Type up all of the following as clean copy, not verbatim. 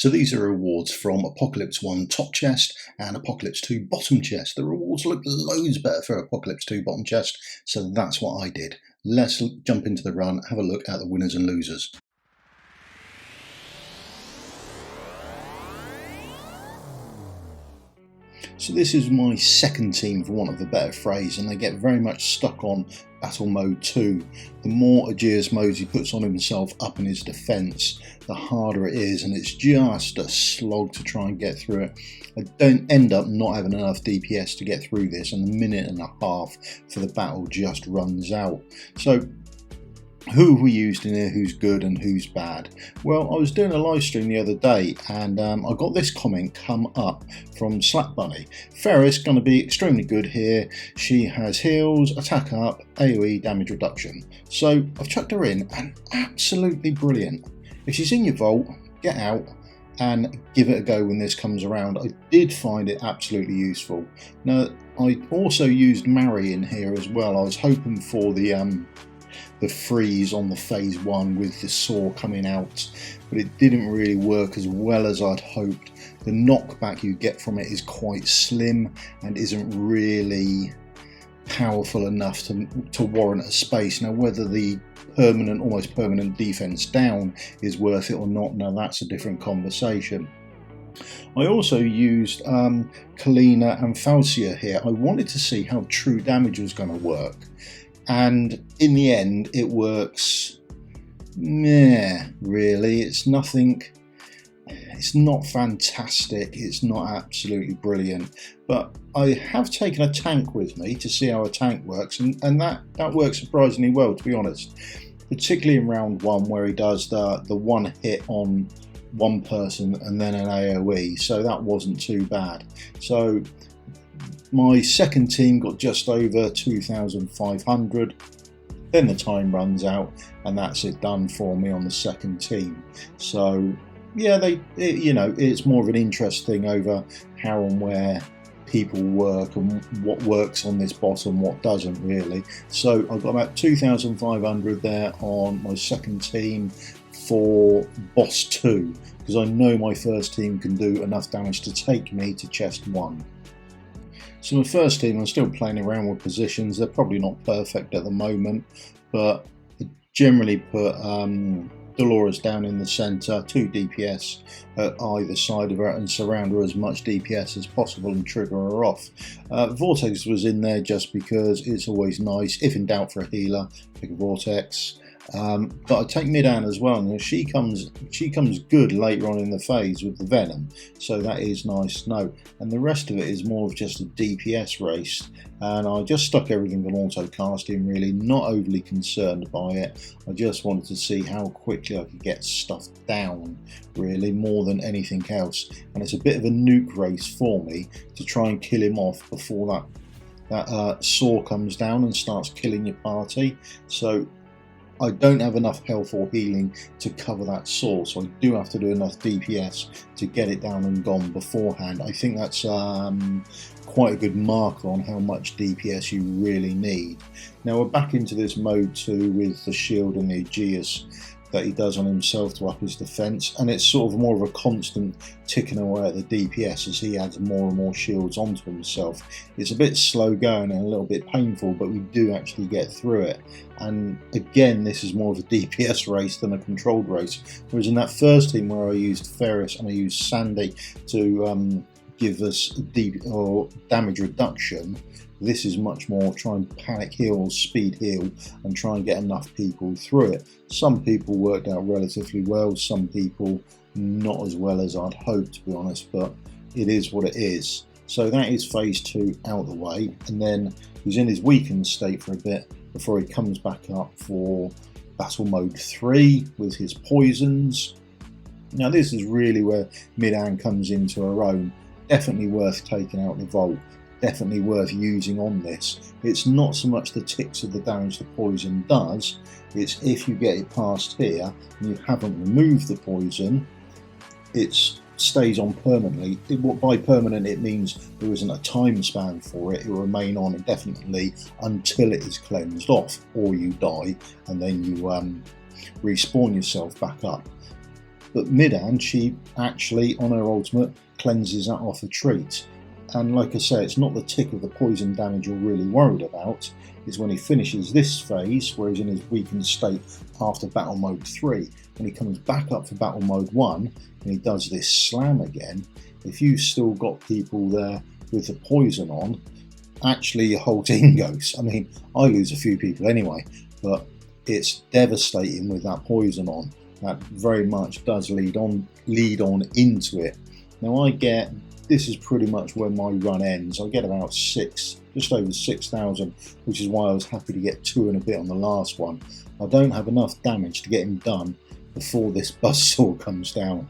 So these are rewards from Apocalypse 1 top chest and Apocalypse 2 bottom chest. The rewards look loads better for Apocalypse 2 bottom chest, so that's what I did. Let's jump into the run, have a look at the winners and losers. So this is my second team, for want of a better phrase, and they get very much stuck on Battle Mode 2. The more Aegeus modes he puts on himself up in his defence, the harder it is, and it's just a slog to try and get through it. I don't end up not having enough DPS to get through this, and a minute and a half for the battle just runs out. So who have we used in here, who's good and who's bad? Well, I was doing a live stream the other day and I got this comment come up from Slap Bunny. Ferris going to be extremely good here. She has heals, attack up, AoE damage reduction. So I've chucked her in and absolutely brilliant. If she's in your vault, get out and give it a go when this comes around. I did find it absolutely useful. Now, I also used Mary in here as well. I was hoping for the freeze on the phase 1 with the saw coming out, but it didn't really work as well as I'd hoped. The knockback you get from it is quite slim and isn't really powerful enough to warrant a space. Now, whether the almost permanent defense down is worth it or not, now that's a different conversation. I also used Kalina and Falcia here. I wanted to see how true damage was going to work, and in the end it works meh, really. It's not fantastic, it's not absolutely brilliant, but I have taken a tank with me to see how a tank works, and that works surprisingly well, to be honest, particularly in round 1 where he does the one hit on one person and then an AoE, so that wasn't too bad. So my second team got just over 2,500. Then the time runs out, and that's it done for me on the second team. So yeah, it's more of an interest thing over how and where people work and what works on this boss and what doesn't really. So I've got about 2,500 there on my second team for boss 2, because I know my first team can do enough damage to take me to chest 1. So my first team, I'm still playing around with positions. They're probably not perfect at the moment, but I generally put Dolores down in the centre, 2 DPS at either side of her, and surround her as much DPS as possible and trigger her off. Vortex was in there just because it's always nice. If in doubt for a healer, pick a Vortex. But I take Midan as well, and she comes good later on in the phase with the Venom, so that is nice to know. And the rest of it is more of just a DPS race, and I just stuck everything on auto casting, really, not overly concerned by it. I just wanted to see how quickly I could get stuff down, really, more than anything else. And it's a bit of a nuke race for me to try and kill him off before that saw comes down and starts killing your party. So I don't have enough health or healing to cover that saw, so I do have to do enough DPS to get it down and gone beforehand. I think that's quite a good marker on how much DPS you really need. Now we're back into this mode 2 with the shield and the Aegeus that he does on himself to up his defence, and it's sort of more of a constant ticking away at the DPS as he adds more and more shields onto himself. It's a bit slow going and a little bit painful, but we do actually get through it. And again, this is more of a DPS race than a controlled race, whereas in that first team where I used Ferris and I used Sandy to give us damage reduction, this is much more try and panic heal, speed heal, and try and get enough people through it. Some people worked out relatively well, some people not as well as I'd hoped, to be honest, but it is what it is. So that is phase 2 out the way, and then he's in his weakened state for a bit before he comes back up for battle mode 3 with his poisons. Now this is really where Midan comes into her own. Definitely worth taking out the vault. Definitely worth using on this. It's not so much the ticks of the damage the poison does, it's if you get it past here and you haven't removed the poison, it stays on permanently. By permanent it means there isn't a time span for it, it will remain on indefinitely until it is cleansed off, or you die and then you respawn yourself back up. but mid-hand she actually on her ultimate cleanses that off a treat. And like I say, it's not the tick of the poison damage you're really worried about, is when he finishes this phase, where he's in his weakened state after battle mode 3. When he comes back up for battle mode 1 and he does this slam again, if you've still got people there with the poison on, actually your whole team goes. I mean, I lose a few people anyway, but it's devastating with that poison on. That very much does lead on into it. Now this is pretty much where my run ends. I get about just over 6,000, which is why I was happy to get 2 and a bit on the last one. I don't have enough damage to get him done before this buzzsaw comes down,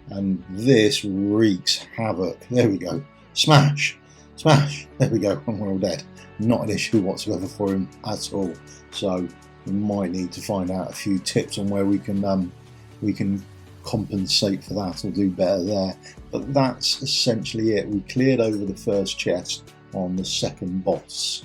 and this wreaks havoc. There we go. Smash! Smash! There we go, and we're all dead. Not an issue whatsoever for him at all. So we might need to find out a few tips on where we can compensate for that or do better there. But that's essentially it. We cleared over the first chest on the second boss.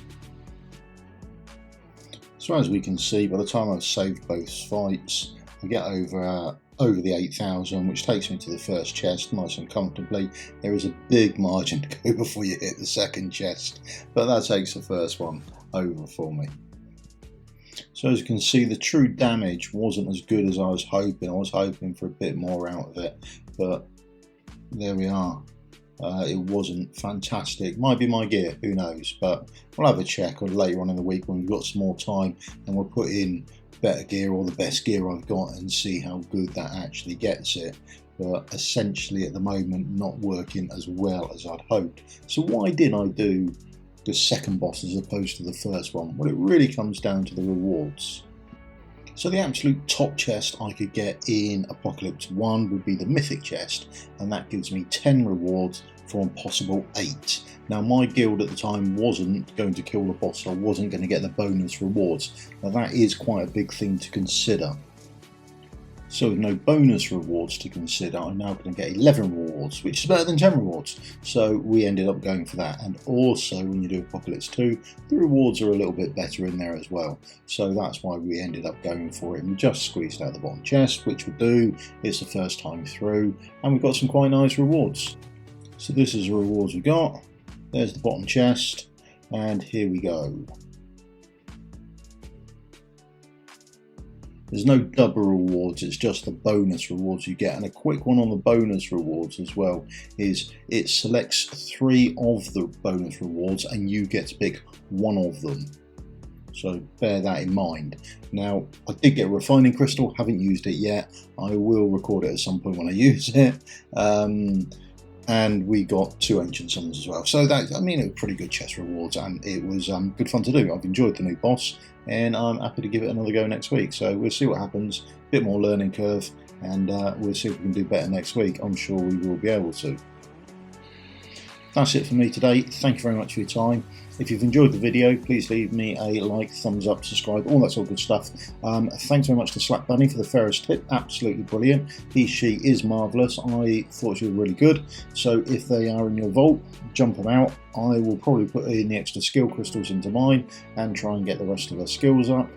So as we can see, by the time I've saved both fights, I get over the 8,000, which takes me to the first chest nice and comfortably. There is a big margin to go before you hit the second chest, but that takes the first one over for me. So as you can see, the true damage wasn't as good as I was hoping. I was hoping for a bit more out of it, but there we are. It wasn't fantastic. Might be my gear, who knows, but we'll have a check later on in the week when we've got some more time, and we'll put in better gear or the best gear I've got and see how good that actually gets it. But essentially at the moment not working as well as I'd hoped. So why did I do the second boss as opposed to the first one? Well, it really comes down to the rewards. So the absolute top chest I could get in Apocalypse 1 would be the Mythic chest, and that gives me 10 rewards from a possible 8. Now my guild at the time wasn't going to kill the boss, so I wasn't going to get the bonus rewards. Now that is quite a big thing to consider. So with no bonus rewards to consider, I'm now going to get 11 rewards, which is better than 10 rewards. So we ended up going for that. And also when you do Apocalypse 2, the rewards are a little bit better in there as well. So that's why we ended up going for it. And we just squeezed out the bottom chest, which will do. It's the first time through. And we've got some quite nice rewards. So this is the rewards we got. There's the bottom chest. And here we go. There's no double rewards, it's just the bonus rewards you get. And a quick one on the bonus rewards as well is it selects 3 of the bonus rewards and you get to pick 1 of them. So bear that in mind. Now, I did get a refining crystal, haven't used it yet. I will record it at some point when I use it. And we got 2 ancient summons as well. So that, I mean, it was pretty good chest rewards, and it was good fun to do. I've enjoyed the new boss, and I'm happy to give it another go next week. So we'll see what happens. A bit more learning curve, and we'll see if we can do better next week. I'm sure we will be able to. That's it for me today. Thank you very much for your time. If you've enjoyed the video, please leave me a like, thumbs up, subscribe, all that sort of good stuff. Thanks very much to Slack Bunny for the Ferris tip. Absolutely brilliant. She is marvellous. I thought she was really good. So if they are in your vault, jump them out. I will probably put in the extra skill crystals into mine and try and get the rest of her skills up.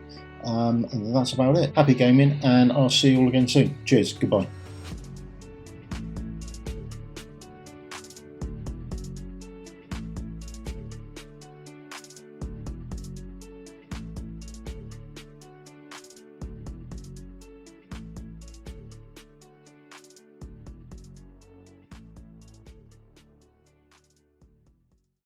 And that's about it. Happy gaming, and I'll see you all again soon. Cheers. Goodbye.